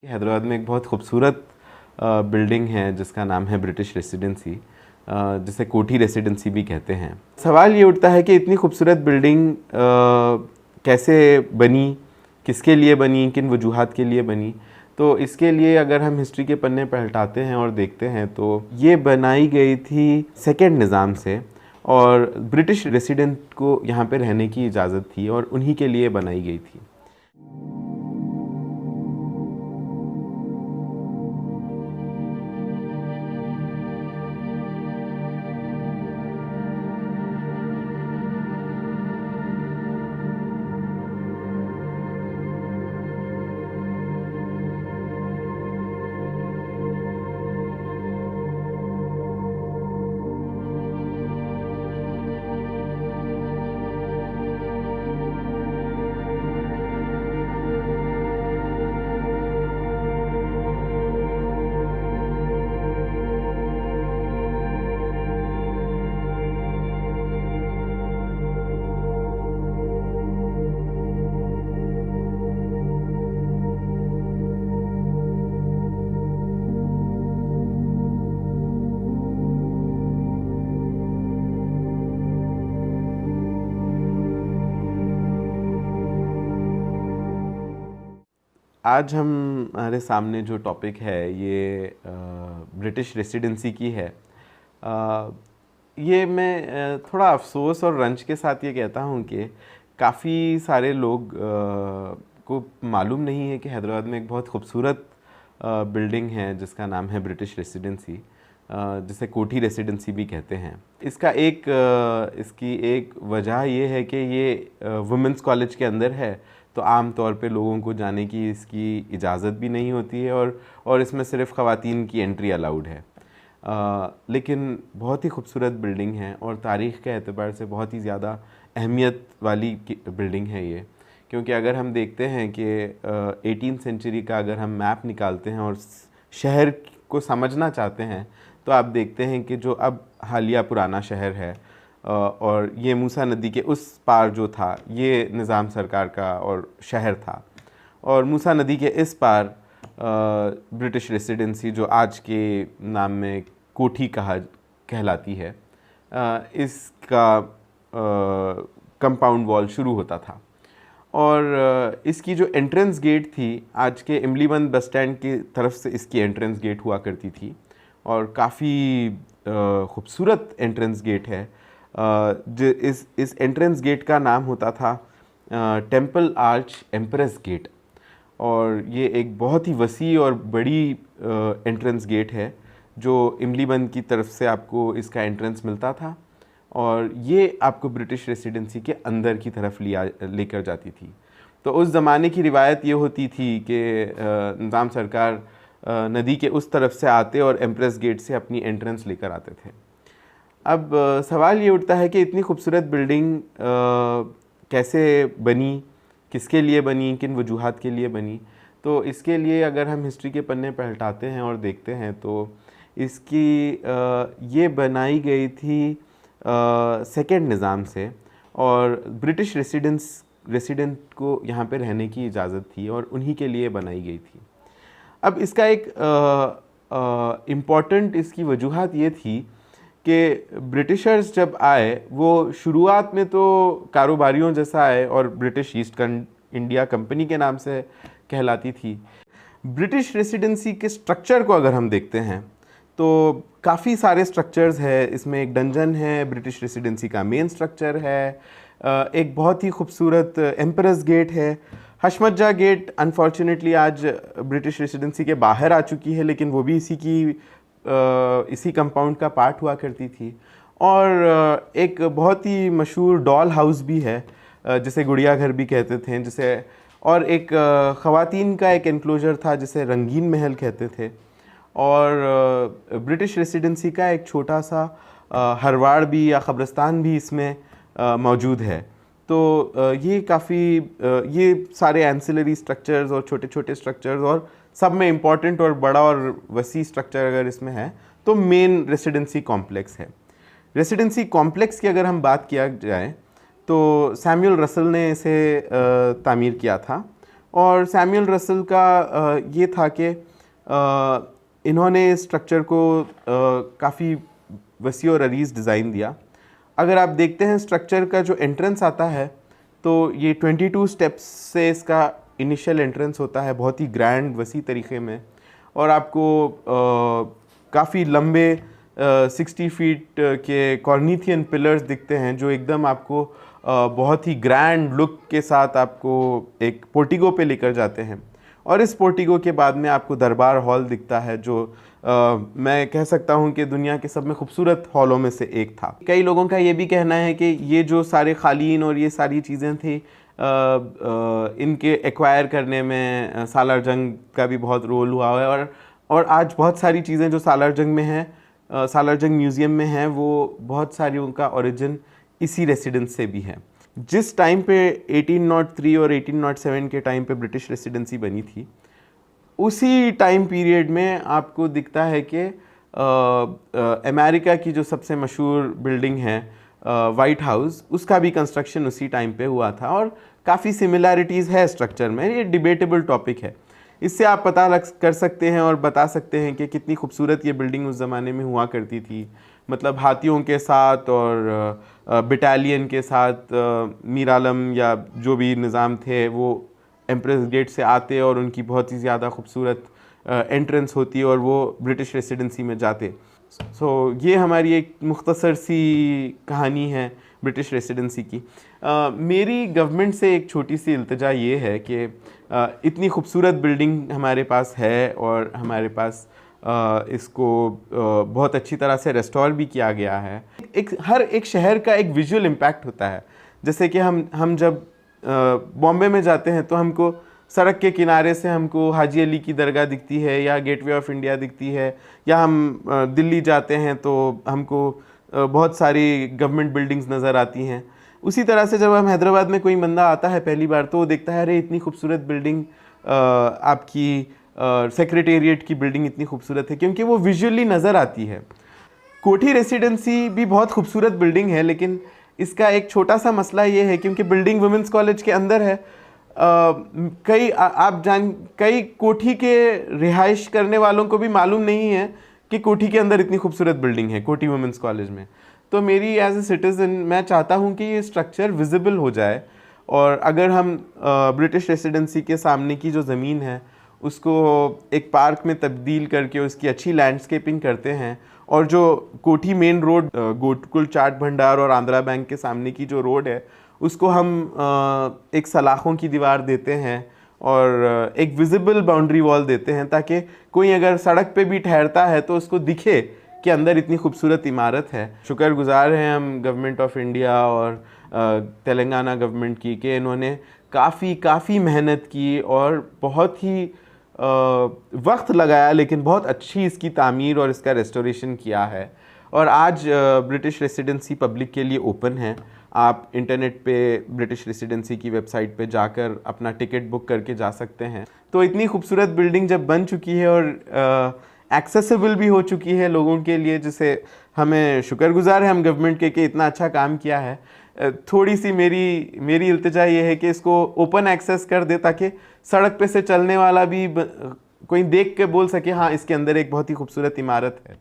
हैदराबाद में एक बहुत खूबसूरत बिल्डिंग है जिसका नाम है ब्रिटिश रेसिडेंसी, जिसे कोठी रेसिडेंसी भी कहते हैं। सवाल ये उठता है कि इतनी खूबसूरत बिल्डिंग कैसे बनी, किसके लिए बनी, किन वजूहात के लिए बनी। तो इसके लिए अगर हम हिस्ट्री के पन्ने पलटाते हैं और देखते हैं तो ये बनाई गई थी सेकेंड निज़ाम से, और ब्रिटिश रेसिडेंट को यहाँ पे रहने की इजाज़त थी और उन्हीं के लिए बनाई गई थी। आज हमारे सामने जो टॉपिक है ये ब्रिटिश रेसिडेंसी की है। ये मैं थोड़ा अफसोस और रंज के साथ ये कहता हूँ कि काफ़ी सारे लोग को मालूम नहीं है कि हैदराबाद में एक बहुत खूबसूरत बिल्डिंग है जिसका नाम है ब्रिटिश रेसिडेंसी, जिसे कोठी रेसिडेंसी भी कहते हैं। इसकी एक वजह ये है कि ये वुमेंस कॉलेज के अंदर है, तो आम तौर पे लोगों को जाने की इसकी इजाज़त भी नहीं होती है और इसमें सिर्फ ख़वातीन की एंट्री अलाउड है। लेकिन बहुत ही खूबसूरत बिल्डिंग है और तारीख़ के एतबार से बहुत ही ज़्यादा अहमियत वाली बिल्डिंग है ये, क्योंकि अगर हम देखते हैं कि 18th सेंचुरी का अगर हम मैप निकालते हैं और शहर को समझना चाहते हैं तो आप देखते हैं कि जो अब हालिया पुराना शहर है और ये मूसा नदी के उस पार जो था ये निज़ाम सरकार का और शहर था, और मूसा नदी के इस पार ब्रिटिश रेसिडेंसी जो आज के नाम में कोठी कहलाती है, इसका कंपाउंड वॉल शुरू होता था। और इसकी जो एंट्रेंस गेट थी, आज के इमलीबंद बस स्टैंड की तरफ से इसकी एंट्रेंस गेट हुआ करती थी और काफ़ी खूबसूरत एंट्रेंस गेट है। इस एंट्रेंस गेट का नाम होता था टेम्पल आर्च एम्प्रेस गेट, और ये एक बहुत ही वसी और बड़ी एंट्रेंस गेट है जो इमलीबंद की तरफ से आपको इसका एंट्रेंस मिलता था, और ये आपको ब्रिटिश रेसिडेंसी के अंदर की तरफ लेकर जाती थी। तो उस ज़माने की रिवायत ये होती थी कि निज़ाम सरकार नदी के उस तरफ से आते और एम्प्रेस गेट से अपनी एंट्रेंस लेकर आते थे। अब सवाल ये उठता है कि इतनी खूबसूरत बिल्डिंग कैसे बनी, किसके लिए बनी, किन वजूहात के लिए बनी। तो इसके लिए अगर हम हिस्ट्री के पन्ने पलटाते हैं और देखते हैं तो ये बनाई गई थी सेकेंड निज़ाम से, और ब्रिटिश रेसिडेंट को यहाँ पे रहने की इजाज़त थी और उन्हीं के लिए बनाई गई थी। अब इसका एक इम्पॉर्टेंट इसकी वजूहात ये थी कि ब्रिटिशर्स जब आए वो शुरुआत में तो कारोबारियों जैसा आए और ब्रिटिश ईस्ट इंडिया कंपनी के नाम से कहलाती थी। ब्रिटिश रेसिडेंसी के स्ट्रक्चर को अगर हम देखते हैं तो काफ़ी सारे स्ट्रक्चर्स है। इसमें एक डंजन है, ब्रिटिश रेसिडेंसी का मेन स्ट्रक्चर है, एक बहुत ही खूबसूरत एम्प्रेस गेट है। हशमतजा गेट अनफॉर्चुनेटली आज ब्रिटिश रेसिडेंसी के बाहर आ चुकी है, लेकिन वो भी इसी कंपाउंड का पार्ट हुआ करती थी। और एक बहुत ही मशहूर डॉल हाउस भी है जिसे गुड़िया घर भी कहते थे, और एक ख़वातीन का एक एनक्लोजर था जिसे रंगीन महल कहते थे। और ब्रिटिश रेसिडेंसी का एक छोटा सा हरवाड़ भी या क़ब्रिस्तान भी इसमें मौजूद है। तो ये सारे एंसिलरी स्ट्रक्चर्स और छोटे छोटे स्ट्रक्चर्स, और सब में इम्पॉर्टेंट और बड़ा और वसी स्ट्रक्चर अगर इसमें है तो मेन रेसिडेंसी कॉम्प्लेक्स है। रेसिडेंसी कॉम्प्लेक्स की अगर हम बात किया जाए तो सैमुअल रसल ने इसे तामीर किया था। और सैमुअल रसल का ये था कि इन्होंने स्ट्रक्चर को काफ़ी वसी और अरीज़ डिज़ाइन दिया। अगर आप देखते हैं स्ट्रक्चर का जो एंट्रेंस आता है तो ये 22 स्टेप्स से इसका इनिशियल एंट्रेंस होता है, बहुत ही ग्रैंड वसी तरीके में। और आपको काफ़ी लंबे 60 फीट के कॉर्निथियन पिलर्स दिखते हैं जो एकदम आपको बहुत ही ग्रैंड लुक के साथ आपको एक पोर्टिको पे लेकर जाते हैं। और इस पोर्टिको के बाद में आपको दरबार हॉल दिखता है जो मैं कह सकता हूं कि दुनिया के सब में खूबसूरत हॉलों में से एक था। कई लोगों का ये भी कहना है कि ये जो सारे खालीन और ये सारी चीज़ें थी इनके एक्वायर करने में सालार जंग का भी बहुत रोल हुआ है। और आज बहुत सारी चीज़ें जो सालार जंग में हैं, सालार जंग म्यूज़ियम में हैं, वो बहुत सारी उनका ओरिजिन इसी रेसिडेंस से भी है। जिस टाइम पे 1803 और 1807 के टाइम पे ब्रिटिश रेसिडेंसी बनी थी, उसी टाइम पीरियड में आपको दिखता है कि अमेरिका की जो सबसे मशहूर बिल्डिंग है वाइट हाउस, उसका भी कंस्ट्रक्शन उसी टाइम पे हुआ था। और काफ़ी सिमिलैरिटीज़ है स्ट्रक्चर में, ये डिबेटेबल टॉपिक है। इससे आप पता कर सकते हैं और बता सकते हैं कि कितनी खूबसूरत ये बिल्डिंग उस ज़माने में हुआ करती थी। मतलब हाथियों के साथ और बटालियन के साथ मीर आलम या जो भी निज़ाम थे वो एम्प्रेस गेट से आते और उनकी बहुत ही ज़्यादा खूबसूरत एंट्रेंस होती और वो ब्रिटिश रेसिडेंसी में जाते। ये हमारी एक मुख्तसर सी कहानी है ब्रिटिश रेसिडेंसी की। मेरी गवर्नमेंट से एक छोटी सी इल्तिजा ये है कि इतनी खूबसूरत बिल्डिंग हमारे पास है और हमारे पास इसको बहुत अच्छी तरह से रेस्टोर भी किया गया है। हर एक शहर का एक विजुअल इम्पैक्ट होता है। जैसे कि हम जब बॉम्बे में जाते हैं तो हमको सड़क के किनारे से हमको हाजी अली की दरगाह दिखती है या गेटवे ऑफ इंडिया दिखती है, या हम दिल्ली जाते हैं तो हमको बहुत सारी गवर्नमेंट बिल्डिंग्स नज़र आती हैं। उसी तरह से जब हम हैदराबाद में कोई बंदा आता है पहली बार तो वो देखता है अरे इतनी खूबसूरत बिल्डिंग, आपकी सेक्रेटेरिएट की बिल्डिंग इतनी खूबसूरत है, क्योंकि वो विजुअली नज़र आती है। कोठी रेसिडेंसी भी बहुत खूबसूरत बिल्डिंग है, लेकिन इसका एक छोटा सा मसला ये है क्योंकि बिल्डिंग वुमेंस कॉलेज के अंदर है। कई कोठी के रिहाइश करने वालों को भी मालूम नहीं है कि कोठी के अंदर इतनी खूबसूरत बिल्डिंग है, कोठी वुमेंस कॉलेज में। तो मेरी एज ए सिटीज़न मैं चाहता हूँ कि ये स्ट्रक्चर विजिबल हो जाए। और अगर हम ब्रिटिश रेसिडेंसी के सामने की जो ज़मीन है उसको एक पार्क में तब्दील करके उसकी अच्छी लैंडस्केपिंग करते हैं, और जो कोठी मेन रोड गोकुल चाट भंडार और आंध्रा बैंक के सामने की जो रोड है उसको हम एक सलाखों की दीवार देते हैं और एक विजिबल बाउंड्री वॉल देते हैं, ताकि कोई अगर सड़क पे भी ठहरता है तो उसको दिखे कि अंदर इतनी खूबसूरत इमारत है। शुक्रगुजार हैं हम गवर्नमेंट ऑफ इंडिया और तेलंगाना गवर्नमेंट की कि इन्होंने काफ़ी मेहनत की और बहुत ही वक्त लगाया, लेकिन बहुत अच्छी इसकी तामीर और इसका रेस्टोरेशन किया है। और आज ब्रिटिश रेसिडेंसी पब्लिक के लिए ओपन है। आप इंटरनेट पे ब्रिटिश रेसिडेंसी की वेबसाइट पे जाकर अपना टिकट बुक करके जा सकते हैं। तो इतनी खूबसूरत बिल्डिंग जब बन चुकी है और एक्सेसिबल भी हो चुकी है लोगों के लिए, जिसे हमें शुक्रगुजार है हम गवर्नमेंट के कि इतना अच्छा काम किया है। थोड़ी सी मेरी इल्तिजा ये है कि इसको ओपन एक्सेस कर दे ताकि सड़क पे से चलने वाला भी कोई देख के बोल सके हाँ इसके अंदर एक बहुत ही खूबसूरत इमारत है।